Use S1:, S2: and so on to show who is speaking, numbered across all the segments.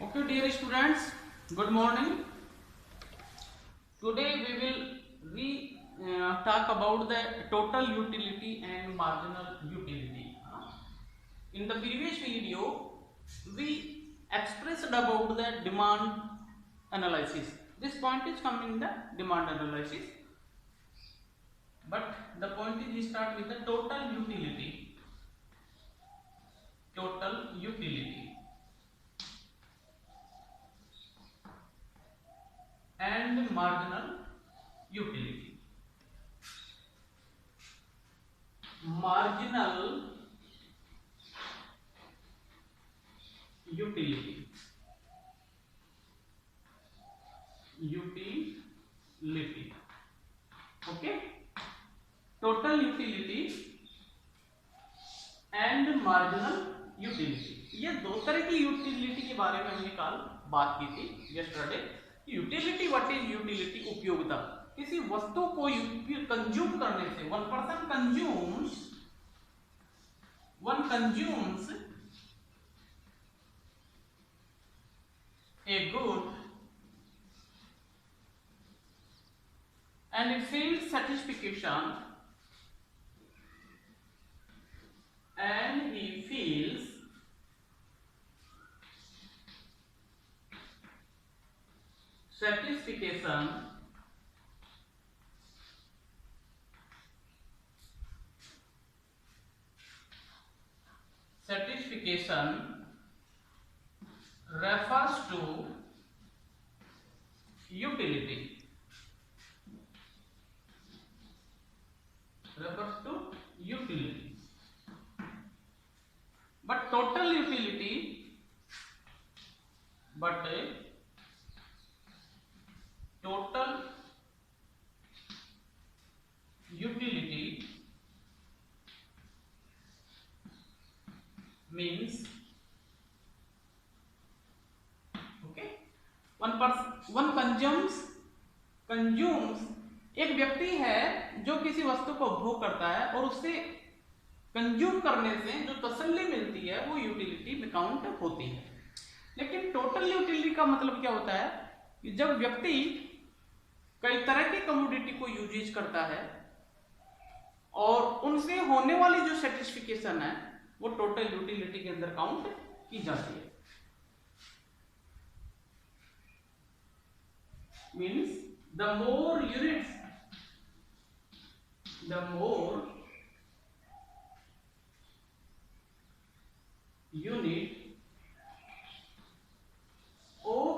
S1: Okay, dear students, good morning. Today we will talk about the total utility and marginal utility. In the previous video, we expressed about the demand analysis. This point is coming in the demand analysis, but the point is we start with the total utility. Total utility and marginal utility. Marginal utility. Utility. Okay. Total utility and marginal utility, ये दो तरह की utility के बारे में हमने कल बात की थी yesterday. Utility, what is utility? उपयोगिता। किसी वस्तु को कंज्यूम करने से, one person consumes a good and it feels satisfaction and he feels satisfaction refers to utility. But total utility means, okay, one consumes एक व्यक्ति है जो किसी वस्तु को उपभोग करता है और उससे कंज्यूम करने से जो तसल्ली मिलती है वो यूटिलिटी में काउंट होती है। लेकिन टोटल यूटिलिटी का मतलब क्या होता है कि जब व्यक्ति कई तरह की कमोडिटी को यूज करता है और उनसे होने वाली जो सेटिस्फिकेशन है वो टोटल यूटिलिटी के अंदर काउंट की जाती है। Means the more unit or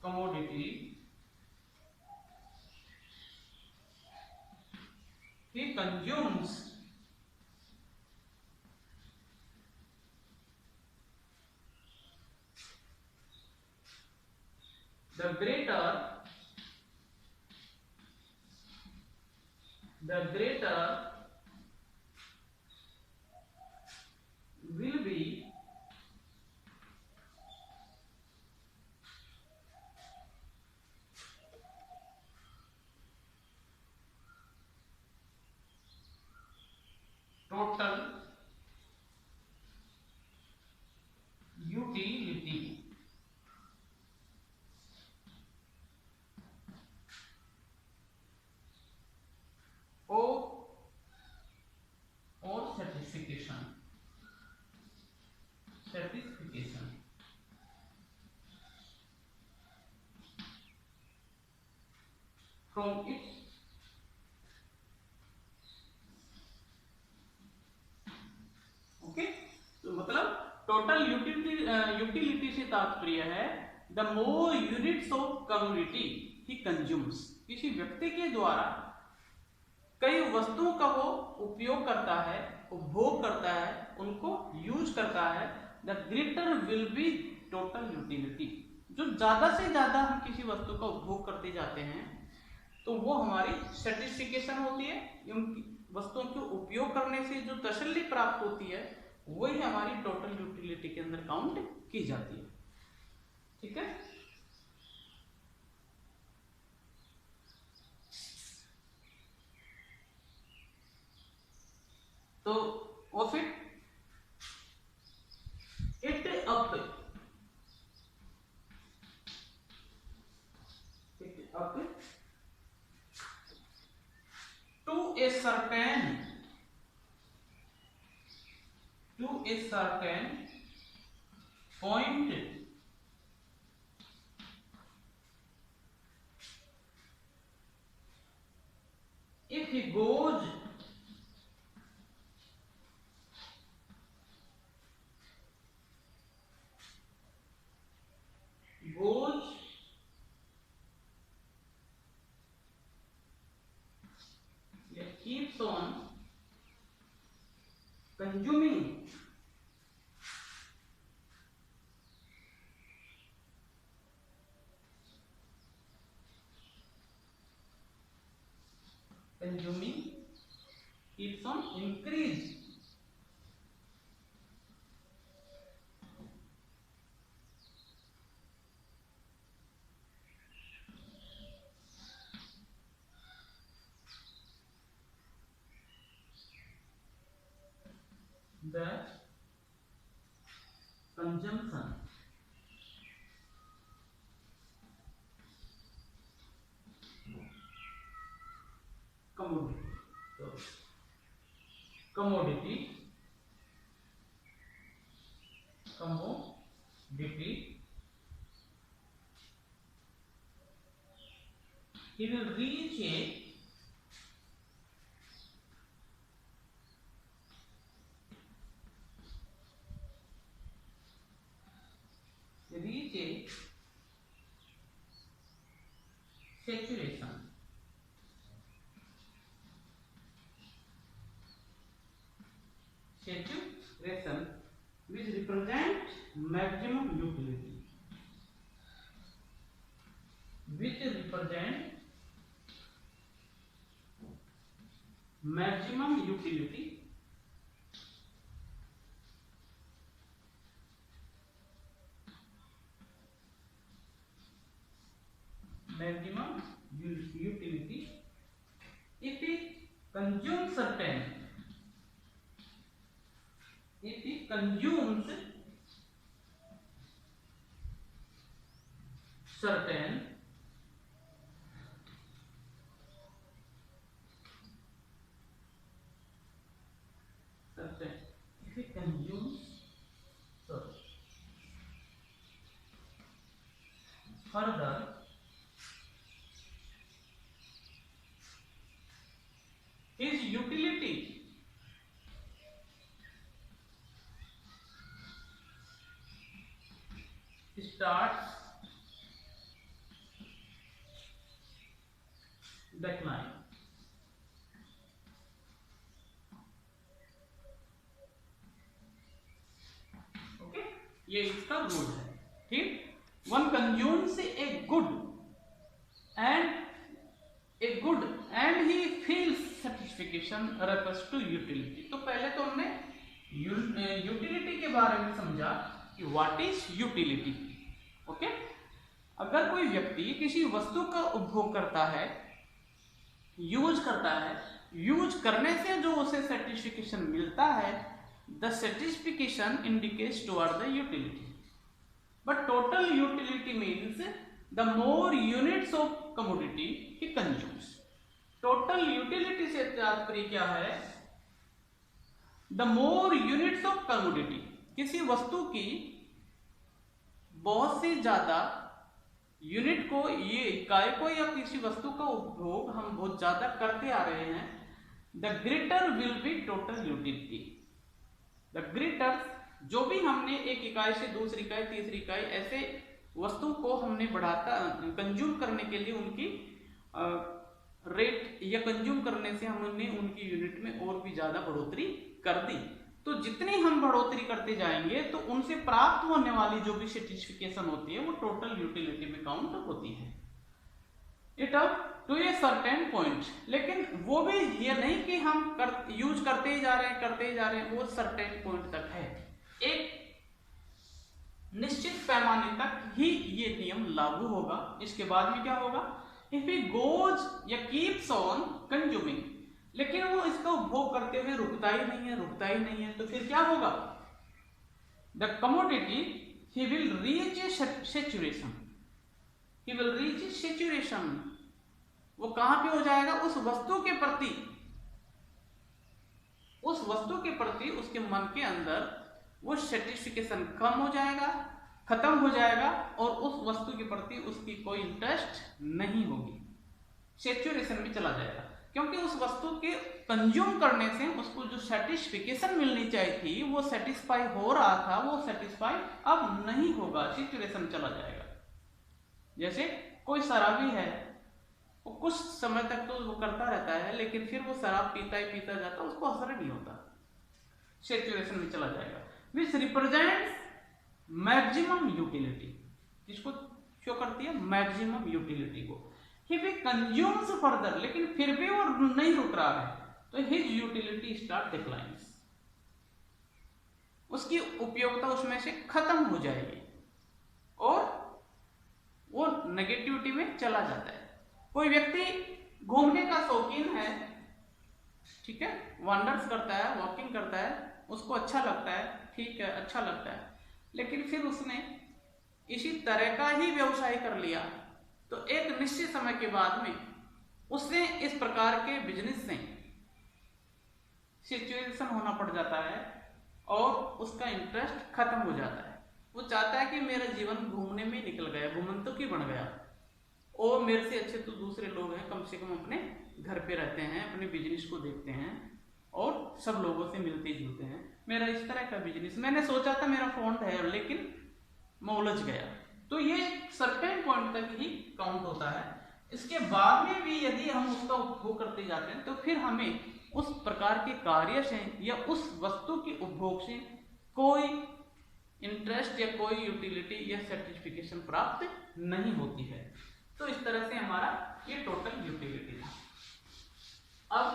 S1: commodity he consumes, the greater will be total utility or satisfaction from its okay. तो मतलब टोटल यूटिलिटी से तात्पर्य है the more units of commodity he consumes, किसी व्यक्ति के द्वारा कई वस्तुओं का वो उपयोग करता है, उपभोग करता है, उनको यूज करता है, the greater will be total utility. जो ज्यादा से ज्यादा हम किसी वस्तु का उपभोग करते जाते हैं तो वो हमारी सेटिस्फिकेशन होती है, वस्तुओं के उपयोग करने से जो तसल्ली प्राप्त होती है वही हमारी टोटल यूटिलिटी के अंदर काउंट की जाती है। ठीक है। तो और फिर to a certain point, if he goes keeps on consuming keeps on increase, the consumption commodity. So, commodity he will reach a saturation, which represent maximum utility, maximum utility if he consumes certain, certain if he consumes further his utility starts decline. Okay, ये इसका rule है. ठीक, one consumes a good and he feels satisfaction refers to utility. तो पहले तो हमने utility के बारे में समझा कि व्हाट इज यूटिलिटी. ओके, अगर कोई व्यक्ति किसी वस्तु का उपभोग करता है, यूज करने से जो उसे सेटिस्फिकेशन मिलता है, the satisfaction indicates toward the utility. But total utility means the more units of commodity he consumes. Total utility से तात्पर्य क्या है? The more units of commodity, किसी वस्तु की बहुत से ज्यादा यूनिट को, ये इकाई को या किसी वस्तु का उपभोग हम बहुत ज्यादा करते आ रहे हैं, the greater will be total utility. The greater, जो भी हमने एक इकाई से दूसरी इकाई, तीसरी इकाई, ऐसे वस्तु को हमने बढ़ाता, कंज्यूम करने के लिए उनकी रेट या कंज्यूम करने से हमने उनकी यूनिट में और भी ज्यादा बढ़ोतरी कर दी. तो जितनी हम बढ़ोतरी करते जाएंगे तो उनसे प्राप्त होने वाली जो भी सेटिस्फिकेशन होती है वो टोटल यूटिलिटी में काउंट होती है. It up to a certain point. लेकिन वो भी ये नहीं कि हम यूज करते ही जा रहे हैं, वो सर्टेन पॉइंट तक है. एक निश्चित पैमाने तक ही ये नियम लागू होगा. इसके बाद में क्या होगा? इफ ही गोज या कीप्स ऑन कंज्यूमिंग, लेकिन वो इसका उपभोग करते हुए रुकता ही नहीं है, तो फिर क्या होगा? The commodity he will reach a saturation. वो कहां पे हो जाएगा? उस वस्तु के प्रति उस वस्तु के प्रति उसके मन के अंदर वो सेटिस्फिकेशन कम हो जाएगा, खत्म हो जाएगा, और उस वस्तु के प्रति उसकी कोई इंटरेस्ट नहीं होगी, सेचुरेशन में चला जाएगा। क्योंकि उस वस्तु के कंज्यूम करने से उसको जो सेटिस्फिकेशन मिलनी चाहिए थी, वो सेटिस्फाई हो रहा था, वो सेटिस्फाई अब नहीं होगा, सेचुरेशन चला जाएगा। जैसे कोई शराबी है, वो कुछ समय तक तो वो करता रहता है, लेकिन फिर वो शराब पीता ही पीता जाता, उसको असर नहीं होता, सेचुरेशन में चला जाएगा। विच रिप्रेजेंट्स मैक्सिमम यूटिलिटी, जिसको शो करती है मैक्सिमम यूटिलिटी को। If he consumes further, लेकिन फिर भी वो नहीं रुक रहा है, तो his utility start declines, उसकी उपयोगिता उसमें से खत्म हो जाएगी और वो नेगेटिविटी में चला जाता है। कोई व्यक्ति घूमने का शौकीन है, ठीक है, वंडर्स करता है, वॉकिंग करता है, उसको अच्छा लगता है, ठीक है, अच्छा लगता है, लेकिन फिर उसने इसी तरह का ही व्यवसाय कर लिया, तो एक निश्चित समय के बाद में उसने इस प्रकार के बिजनेस से सिचुएशन होना पड़ जाता है और उसका इंटरेस्ट खत्म हो जाता है। वो चाहता है कि मेरा जीवन घूमने में निकल गया, घूमंतु की बन गया, और मेरे से अच्छे तो दूसरे लोग हैं, कम से कम अपने घर पे रहते हैं, अपने बिजनेस को देखते हैं और सब लोगों से मिलते जुलते हैं। मेरा इस तरह का बिजनेस, मैंने सोचा था मेरा फंड है, लेकिन मैं उलझ गया। तो ये सर्टेन पॉइंट तक ही काउंट होता है। इसके बाद में भी यदि हम उसका उपभोग करते जाते हैं, तो फिर हमें उस प्रकार के कार्य से या उस वस्तु के उपभोग से कोई इंटरेस्ट या कोई यूटिलिटी या सर्टिफिकेशन प्राप्त नहीं होती है। तो इस तरह से हमारा ये टोटल यूटिलिटी था। अब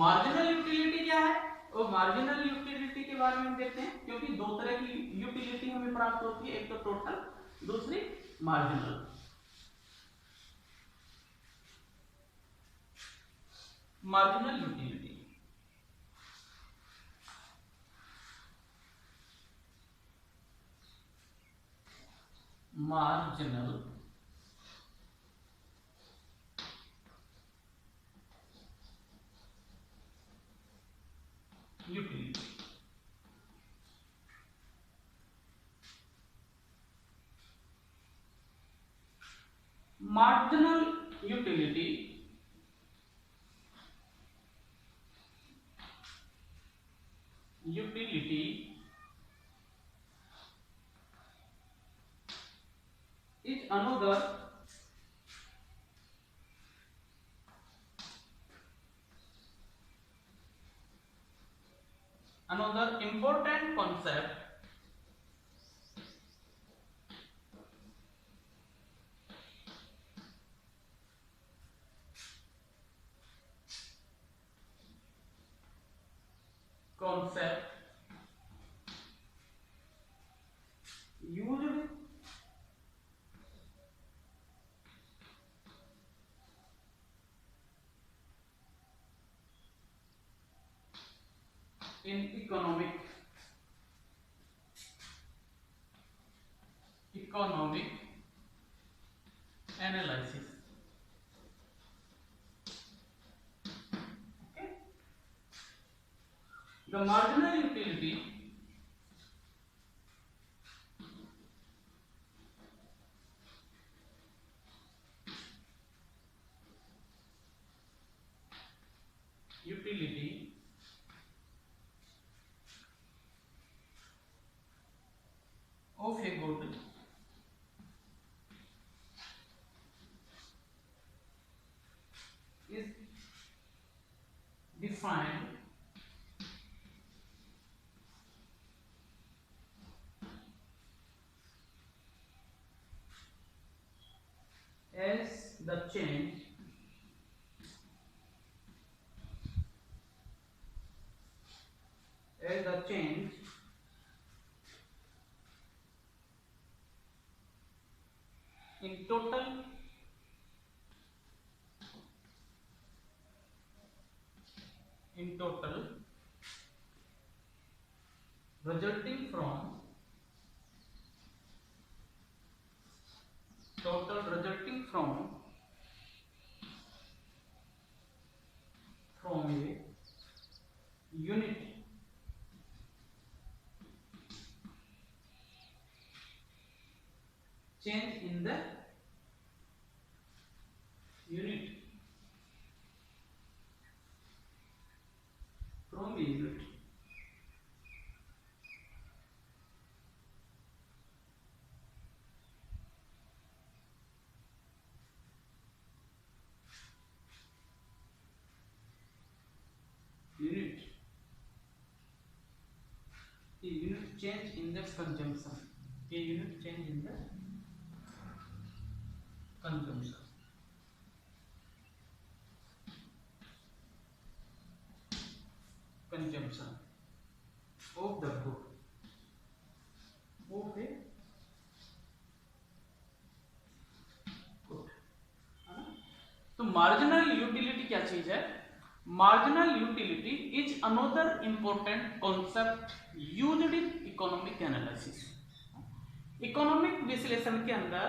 S1: मार्जिनल यूटिलिटी क्या है, और मार्जिनल यूटिलिटी के बारे में देखते हैं, क्योंकि दो तरह की यूटिलिटी हमें प्राप्त होती है, एक तो टोटल, दूसरी marginal. Marginal utility, marginal utility, marginal utility is another important concept used in economic analysis. Okay, the marginal utility of a good is defined as the change in total resulting from a unit change in the unit from a unit. Unit. A unit change in the consumption. A unit change in the consumption. Consumption of the good. Of a good. तो marginal utility क्या चीज है? Marginal utility is another important concept used in economic analysis. Economic विश्लेषण के अंदर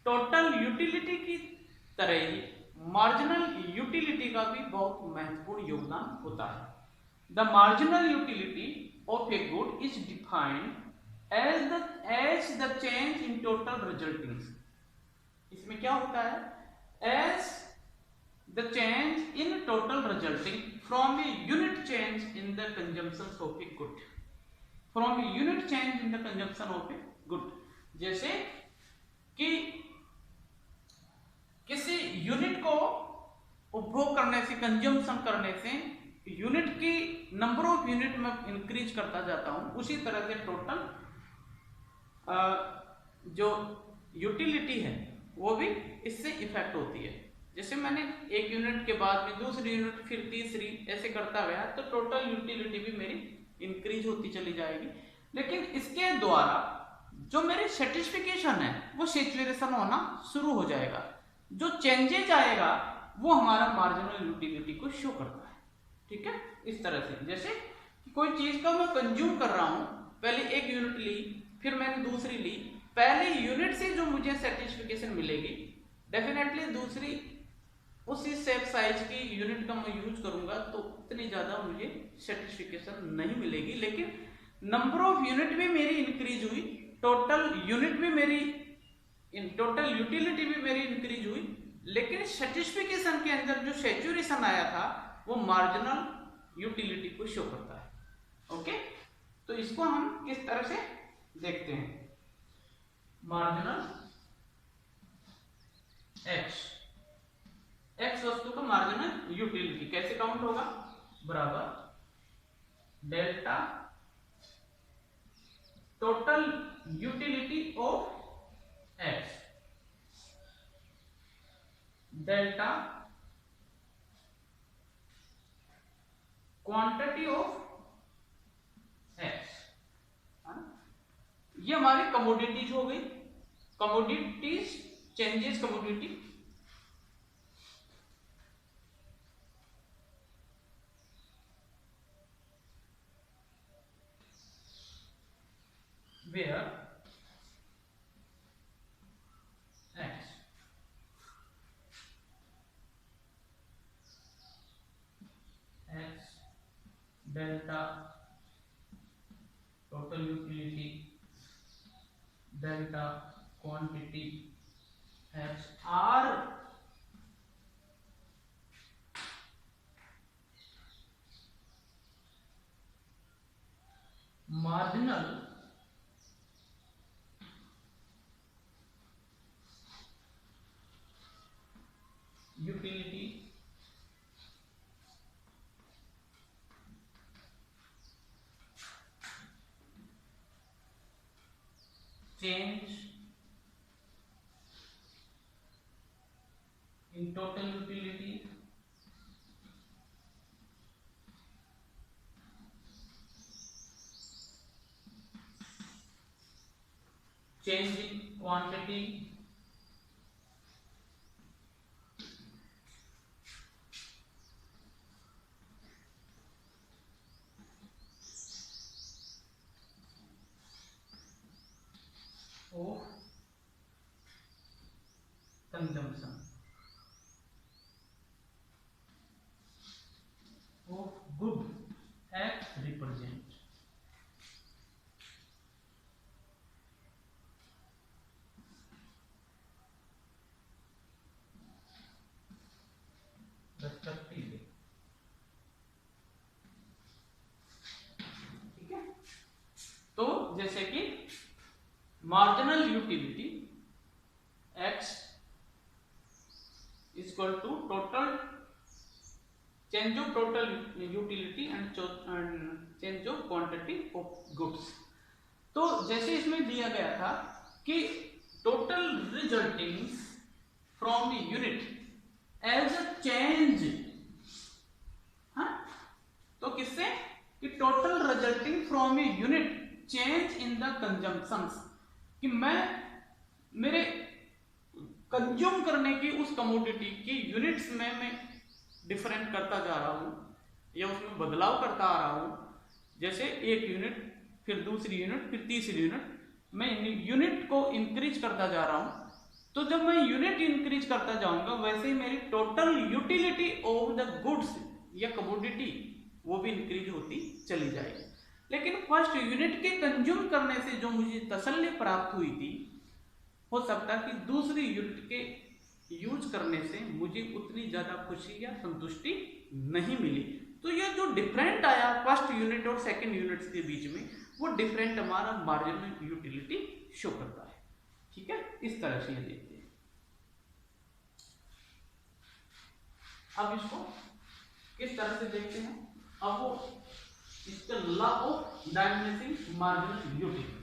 S1: total utility की तरह ही marginal utility का भी बहुत महत्वपूर्ण योगदान होता है. The marginal utility of a good is defined as the change in total resulting. इसमें क्या होता है? एज the change in total resulting from a unit change in the consumption of a good. From a unit change in the consumption of a good. जैसे कि किसी unit को उपभोग करने से, कंजम्पशन करने से यूनिट की नंबर ऑफ यूनिट में इंक्रीज करता जाता हूं, उसी तरह से टोटल जो यूटिलिटी है वो भी इससे इफेक्ट होती है. जैसे मैंने एक यूनिट के बाद में दूसरी यूनिट, फिर तीसरी, ऐसे करता गया तो टोटल यूटिलिटी भी मेरी इंक्रीज होती चली जाएगी. लेकिन इसके द्वारा जो मेरी सेटिस्फिकेशन है वो सैचुरेशन होना शुरू हो जाएगा. जो चेंजेज आएगा वो हमारा मार्जिनल यूटिलिटी को शो करता है. ठीक है, इस तरह से जैसे कि कोई चीज का मैं कंज्यूम कर रहा हूं, पहले एक यूनिट ली, फिर मैंने दूसरी ली. पहले यूनिट से जो मुझे सेटिस्फिकेशन मिलेगी, डेफिनेटली दूसरी उसी सेम साइज की यूनिट का मैं यूज करूंगा तो उतनी ज्यादा मुझे सेटिस्फिकेशन नहीं मिलेगी. लेकिन नंबर ऑफ यूनिट भी मेरी इंक्रीज हुई, टोटल यूनिट भी मेरी, टोटल यूटिलिटी भी मेरी इंक्रीज हुई, लेकिन सेटिस्फिकेशन के अंदर जो सैचुरेशन आया था वो मार्जिनल यूटिलिटी को शो करता है. ओके, तो इसको हम किस तरह से देखते हैं? मार्जिनल एक्स वस्तु का मार्जिनल यूटिलिटी कैसे काउंट होगा? बराबर delta total utility of x, delta quantity of x. ये हमारी कमोडिटीज हो गई. Commodities changes, commodity where x delta total utility delta quantity x are marginal utility change in total utility change in quantity of consumption of good X represent. Respectively. ठीक है, तो जैसे कि marginal utility x is equal to total change of total utility and change of quantity of goods। तो जैसे इसमें दिया गया था कि total resulting from unit as a change, हाँ, तो किससे कि total resulting from a unit change in the consumptions, कि मैं मेरे कंज्यूम करने की उस कमोडिटी की यूनिट्स में मैं डिफरेंट करता जा रहा हूं या उसमें बदलाव करता आ रहा हूं। जैसे एक यूनिट, फिर दूसरी यूनिट, फिर तीसरी यूनिट, मैं यूनिट को इंक्रीज करता जा रहा हूं। तो जब मैं यूनिट इंक्रीज करता जाऊंगा वैसे ही मेरी total utility of the goods या कमोडिटी वो भी इंक्रीज होती चली जाएगी। लेकिन फर्स्ट यूनिट के कंज्यूम करने से जो मुझे तसल्ली प्राप्त हुई थी, हो सकता है कि दूसरी यूनिट के यूज करने से मुझे उतनी ज्यादा खुशी या संतुष्टि नहीं मिली। तो ये जो डिफरेंट आया फर्स्ट यूनिट और सेकंड यूनिट्स के बीच में, वो डिफरेंट हमारा मार्जिनल यूटिलिटी शो करता है। ठीक है, इस तरह से ये देखते हैं। अब इसको किस तरह से देखते हैं, अब वो इसका law of diminishing marginal utility.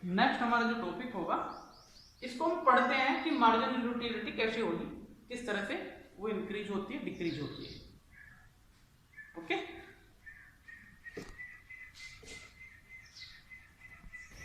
S1: Next हमारा जो टॉपिक होगा, इसको हम पढ़ते हैं कि मार्जिनल यूटिलिटी कैसे होगी, किस तरह से वो इंक्रीज होती है, डिक्रीज होती है। ओके।